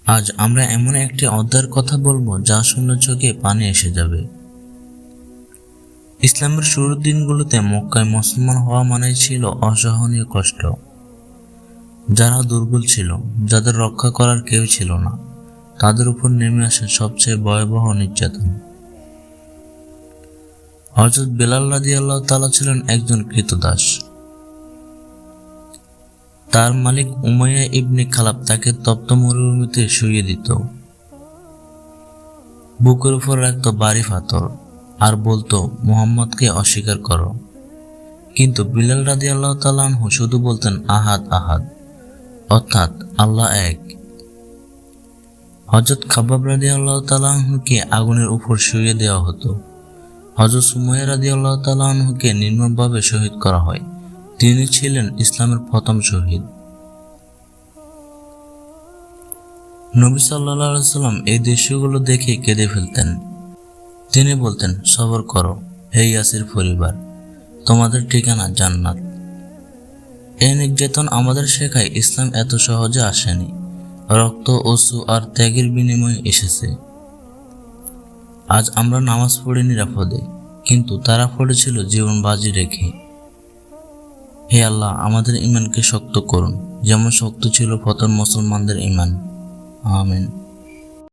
আজ আমরা এমন একটি অধ্যায়ের কথা বলবো যা শুনলে চোখে পানি এসে যাবে। ইসলামের শুরুর দিনগুলোতে মক্কায় মুসলমান হওয়া মানেই ছিল অসহনীয় কষ্ট। যারা দুর্বল ছিল, যাদের রক্ষা করার কেউ ছিল না, তাদের উপর নেমে আসে সবচেয়ে ভয়াবহ নির্যাতন। হযরত বেলাল রাদিয়াল্লাহু তাআলা ছিলেন একজন ক্রীতদাস। তার মালিক উমাইয়া ইবনে খালাব তাকে তপ্ত মরুভূমিতে শুইয়ে দিত, বুকের উপর রাখত ভারী পাথর আর বলতো, মুহাম্মদকে অস্বীকার করো। কিন্তু বিলাল রাদিয়াল্লাহু তাআলা আনহু শুধু বলতেন, আহাদ আহাদ, অর্থাৎ আল্লাহ এক। হযরত খাব্বাব রাদিয়াল্লাহু তাআলা আনহুকে আগুনের উপর শুইয়ে দেওয়া হতো। হযরত সুমাইয়া রাদিয়াল্লাহু তাআলা আনহুকে নির্মমভাবে শহীদ করা হয়। তিনি ছিলেন ইসলামের প্রথম শহীদ। নবী সাল্লাল্লাহু আলাইহি সাল্লাম এই দৃশ্যগুলো দেখে কেঁদে ফেলতেন। তিনি বলতেন, সবর করো হে ইয়াসির পরিবার, তোমাদের ঠিকানা জান্নাত। এই নির্যাতন আমাদের শেখায় ইসলাম এত সহজে আসেনি, রক্ত, অশ্রু আর ত্যাগের বিনিময়ে এসেছে। আজ আমরা নামাজ পড়ি নিরাপদে, কিন্তু তারা পড়েছিল জীবন বাজি রেখে। হে আল্লাহ, আমাদের ঈমানকে শক্ত করুন, যেমন শক্ত ছিল প্রথম মুসলমানদের ঈমান। আমিন।